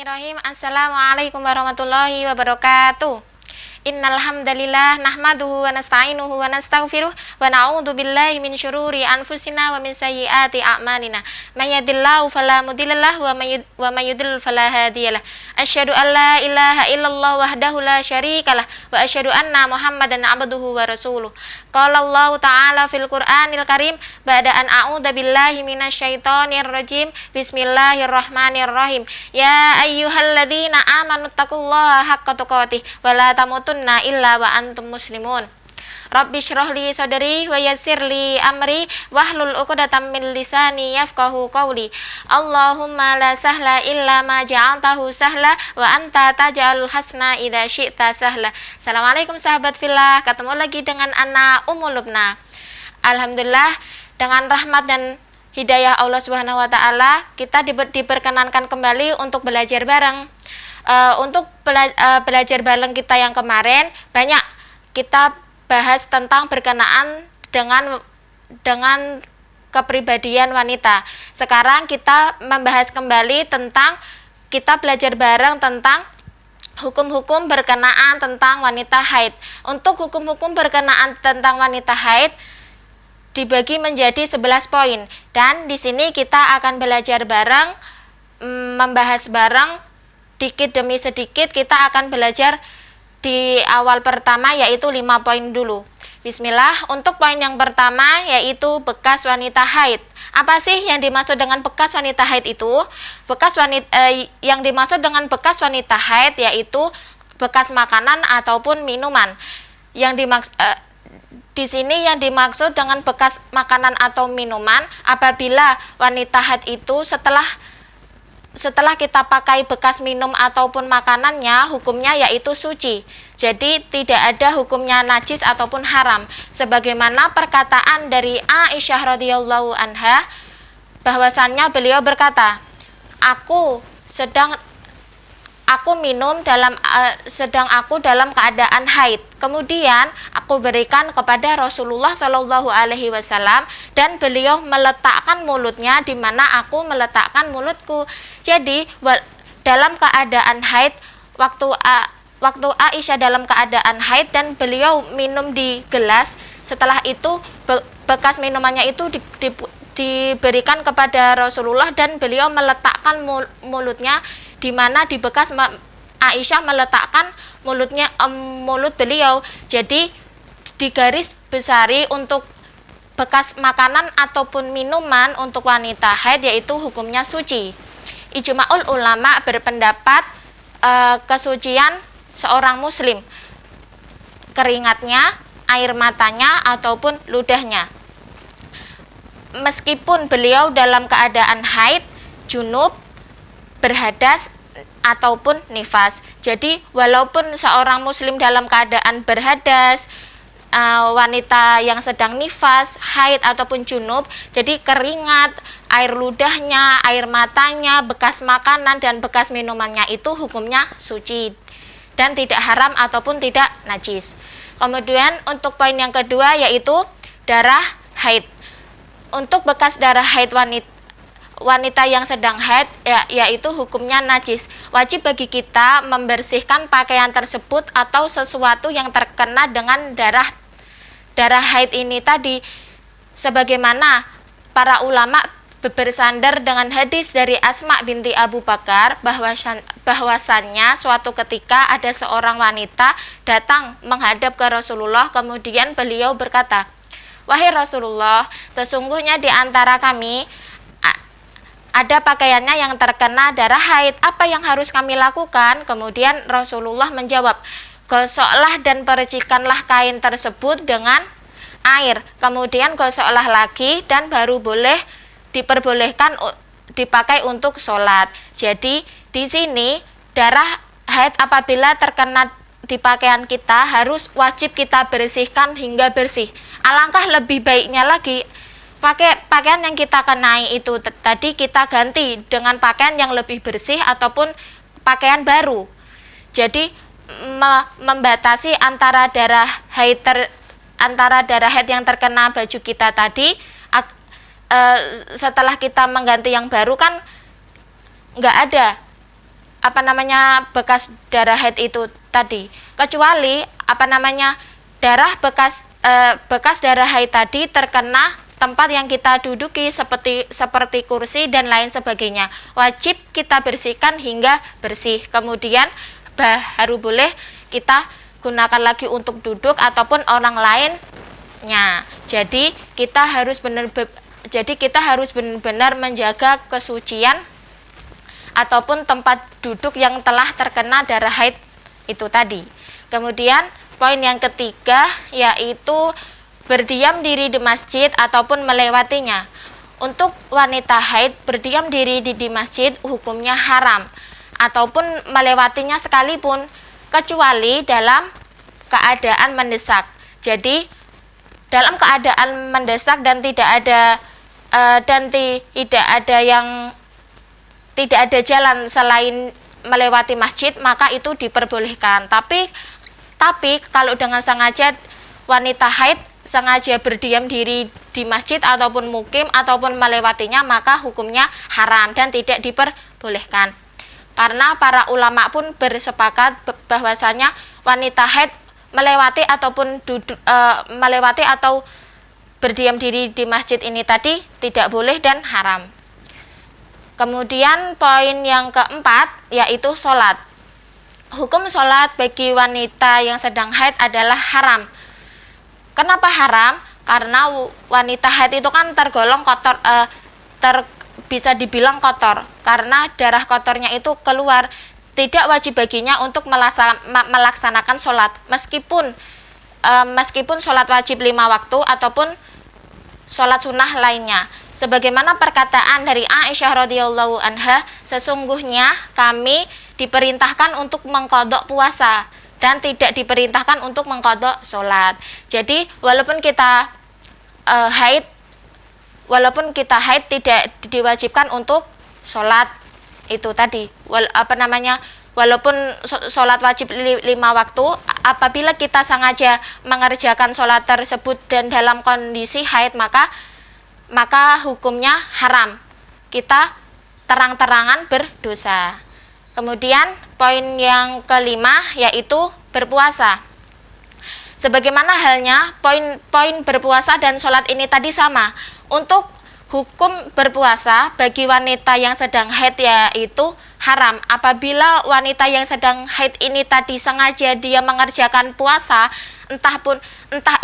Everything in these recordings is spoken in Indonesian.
Bismillahirrahmanirrahim. Assalamualaikum warahmatullahi wabarakatuh. Innal hamdalillah nahmaduhu wa nasta'inuhu wa nastaghfiruh wa na'udzu billahi min syururi anfusina wa min sayyiati a'malina. May yahdihillahu fala mudhillalah wa may yudhlil fala hadiyalah. Asyhadu an la ilaha illallah wahdahu la syarikalah wa asyhadu anna Muhammadan 'abduhu wa rasuluh. Qala Allah ta'ala fil Qur'anil Karim ba'da an a'udzu billahi minasyaitonir rajim. Bismillahirrahmanirrahim. Ya ayyuhalladzina amanu taqullaha haqqa tuqatih wa la tamutunna illa wa antum muslimun. Rabbi shrah li sadri wa yassir li amri wahlul 'uqdatam min lisani yafqahu qawli. Allahumma la sahla illa ma ja'altahu sahla wa anta taj'alul hasna idza syi'ta sahla. Assalamualaikum sahabat fillah, ketemu lagi dengan Ana Ummul Lubna. Alhamdulillah, dengan rahmat dan hidayah Allah Subhanahu wa taala kita diperkenankan kembali untuk belajar bareng. Untuk belajar bareng kita yang kemarin banyak kita bahas tentang berkenaan dengan kepribadian wanita. Sekarang kita membahas kembali tentang kita belajar bareng tentang hukum-hukum berkenaan tentang wanita haid. Untuk hukum-hukum berkenaan tentang wanita haid dibagi menjadi 11 poin, dan di sini kita akan belajar bareng, membahas bareng sedikit demi sedikit. Kita akan belajar di awal pertama yaitu 5 poin dulu. Bismillah. Untuk poin yang pertama yaitu bekas wanita haid. Apa sih yang dimaksud dengan bekas wanita haid itu? Yang dimaksud dengan bekas wanita haid yaitu bekas makanan ataupun minuman. Di sini yang dimaksud dengan bekas makanan atau minuman apabila wanita haid itu setelah kita pakai bekas minum ataupun makanannya, hukumnya yaitu suci. Jadi tidak ada hukumnya najis ataupun haram. Sebagaimana perkataan dari Aisyah radhiyallahu anha bahwasannya beliau berkata, sedang aku dalam keadaan haid. Kemudian aku berikan kepada Rasulullah Shallallahu Alaihi Wasallam dan beliau meletakkan mulutnya di mana aku meletakkan mulutku. Jadi dalam keadaan haid, waktu Aisyah dalam keadaan haid dan beliau minum di gelas. Setelah itu bekas minumannya itu diberikan kepada Rasulullah dan beliau meletakkan mulutnya di mana di bekas Aisyah meletakkan mulut beliau. Jadi digaris besari untuk bekas makanan ataupun minuman untuk wanita haid yaitu hukumnya suci. Ijma'ul ulama berpendapat kesucian seorang muslim, keringatnya, air matanya ataupun ludahnya. Meskipun beliau dalam keadaan haid, junub, berhadas ataupun nifas. Jadi walaupun seorang muslim dalam keadaan berhadas, wanita yang sedang nifas, haid ataupun junub, jadi keringat, air ludahnya, air matanya, bekas makanan dan bekas minumannya itu hukumnya suci dan tidak haram ataupun tidak najis. Kemudian untuk poin yang kedua yaitu darah haid. Untuk bekas darah haid wanita yang sedang haid yaitu hukumnya najis. Wajib bagi kita membersihkan pakaian tersebut atau sesuatu yang terkena dengan darah haid ini tadi, sebagaimana para ulama bersandar dengan hadis dari Asma binti Abu Bakar bahwasannya suatu ketika ada seorang wanita datang menghadap ke Rasulullah, kemudian beliau berkata, "Wahai Rasulullah, sesungguhnya di antara kami ada pakaiannya yang terkena darah haid, apa yang harus kami lakukan?" Kemudian Rasulullah menjawab, "Gosoklah dan percikanlah kain tersebut dengan air, kemudian gosoklah lagi dan baru boleh diperbolehkan dipakai untuk sholat." Jadi di sini darah haid apabila terkena di pakaian kita harus wajib kita bersihkan hingga bersih. Alangkah lebih baiknya lagi pakaian yang kita kenai itu tadi kita ganti dengan pakaian yang lebih bersih ataupun pakaian baru. Jadi membatasi antara darah haid yang terkena baju kita tadi, setelah kita mengganti yang baru kan nggak ada bekas darah haid itu tadi, kecuali darah bekas darah haid tadi terkena tempat yang kita duduki seperti kursi dan lain sebagainya. Wajib kita bersihkan hingga bersih. Kemudian baru boleh kita gunakan lagi untuk duduk ataupun orang lainnya. Jadi kita harus benar-benar menjaga kesucian ataupun tempat duduk yang telah terkena darah haid itu tadi. Kemudian poin yang ketiga yaitu berdiam diri di masjid ataupun melewatinya. Untuk wanita haid berdiam diri di masjid hukumnya haram ataupun melewatinya sekalipun, kecuali dalam keadaan mendesak. Jadi dalam keadaan mendesak dan tidak ada jalan selain melewati masjid, maka itu diperbolehkan. Tapi kalau dengan sengaja wanita haid sengaja berdiam diri di masjid ataupun mukim ataupun melewatinya, maka hukumnya haram dan tidak diperbolehkan. Karena para ulama pun bersepakat bahwasanya wanita haid melewati atau berdiam diri di masjid ini tadi tidak boleh dan haram. Kemudian poin yang keempat yaitu sholat. Hukum sholat bagi wanita yang sedang haid adalah haram. Kenapa haram? Karena wanita haid itu kan tergolong kotor, bisa dibilang kotor, karena darah kotornya itu keluar. Tidak wajib baginya untuk melaksanakan sholat, meskipun sholat wajib 5 waktu ataupun sholat sunnah lainnya. Sebagaimana perkataan dari Aisyah radhiyallahu anha, sesungguhnya kami diperintahkan untuk mengqadha puasa dan tidak diperintahkan untuk mengqadha sholat. Jadi walaupun kita haid tidak diwajibkan untuk sholat itu tadi. Walaupun sholat wajib 5 waktu, apabila kita sengaja mengerjakan sholat tersebut dan dalam kondisi haid, maka hukumnya haram. Kita terang-terangan berdosa. Kemudian poin yang kelima yaitu berpuasa. Sebagaimana halnya poin berpuasa dan sholat ini tadi sama. Untuk hukum berpuasa bagi wanita yang sedang haid yaitu haram. Apabila wanita yang sedang haid ini tadi sengaja dia mengerjakan puasa, entah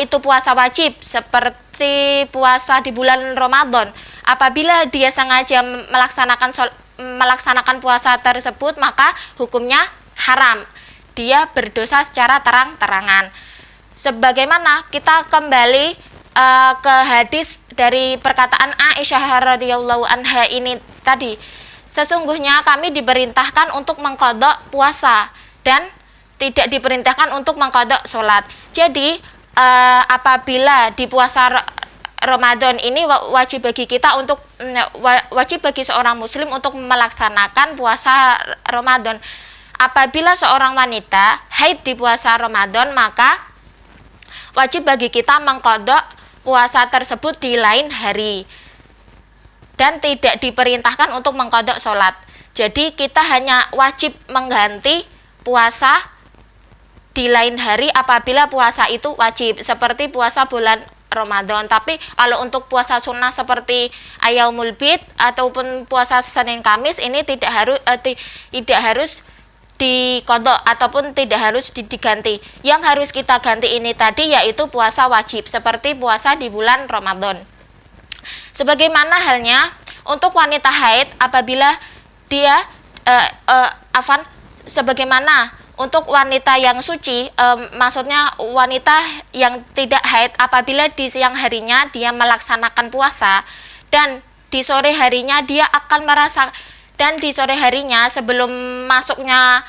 itu puasa wajib seperti puasa di bulan Ramadan, apabila dia sengaja melaksanakan puasa tersebut, maka hukumnya haram. Dia berdosa secara terang-terangan. Sebagaimana kita kembali ke hadis dari perkataan Aisyah radhiyallahu anha ini tadi, sesungguhnya kami diperintahkan untuk mengqadha puasa dan tidak diperintahkan untuk mengqadha sholat. Jadi apabila di puasa Ramadan ini wajib bagi seorang muslim untuk melaksanakan puasa Ramadan. Apabila seorang wanita haid di puasa Ramadan, maka wajib bagi kita mengqadha puasa tersebut di lain hari dan tidak diperintahkan untuk mengqadha sholat. Jadi kita hanya wajib mengganti puasa di lain hari apabila puasa itu wajib, seperti puasa bulan Ramadan. Tapi kalau untuk puasa sunnah seperti Ayaumul Bid ataupun puasa Senin Kamis ini tidak harus diqadha ataupun tidak harus diganti. Yang harus kita ganti ini tadi yaitu puasa wajib seperti puasa di bulan Ramadan. Sebagaimana halnya untuk wanita haid apabila dia sebagaimana untuk wanita yang suci, maksudnya wanita yang tidak haid, apabila di siang harinya dia melaksanakan puasa dan di sore harinya dia akan merasa, dan di sore harinya sebelum masuknya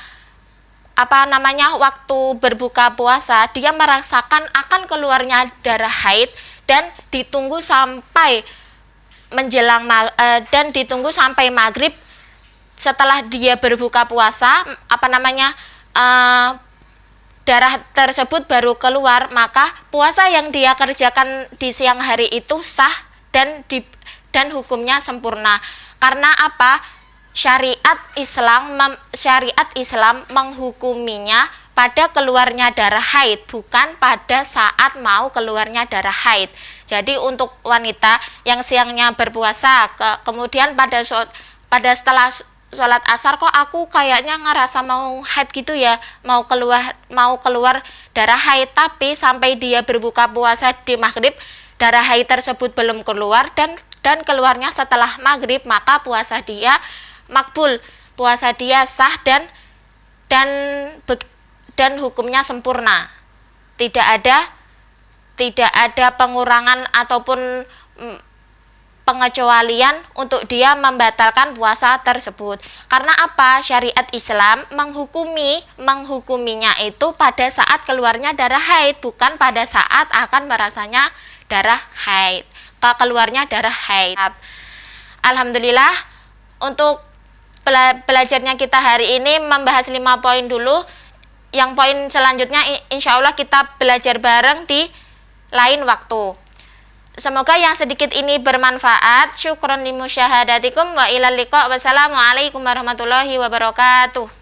waktu berbuka puasa, dia merasakan akan keluarnya darah haid dan ditunggu sampai maghrib. Setelah dia berbuka puasa, darah tersebut baru keluar, maka puasa yang dia kerjakan di siang hari itu sah dan hukumnya sempurna. Karena apa? syariat Islam menghukuminya pada keluarnya darah haid, bukan pada saat mau keluarnya darah haid. Jadi untuk wanita yang siangnya berpuasa, kemudian pada setelah sholat asar kok aku kayaknya ngerasa mau haid gitu ya, mau keluar darah haid, tapi sampai dia berbuka puasa di maghrib darah haid tersebut belum keluar dan keluarnya setelah maghrib, maka puasa dia makbul, puasa dia sah dan hukumnya sempurna. Tidak ada pengurangan ataupun pengecualian untuk dia membatalkan puasa tersebut. Karena apa? Syariat Islam menghukuminya itu pada saat keluarnya darah haid, bukan pada saat akan merasanya darah haid. Keluarnya darah haid. Alhamdulillah, untuk belajarnya kita hari ini membahas 5 poin dulu. Yang poin selanjutnya insya Allah kita belajar bareng di lain waktu. Semoga yang sedikit ini bermanfaat. Syukron limusyahadatikum wa ilal liqa. Wassalamualaikum warahmatullahi wabarakatuh.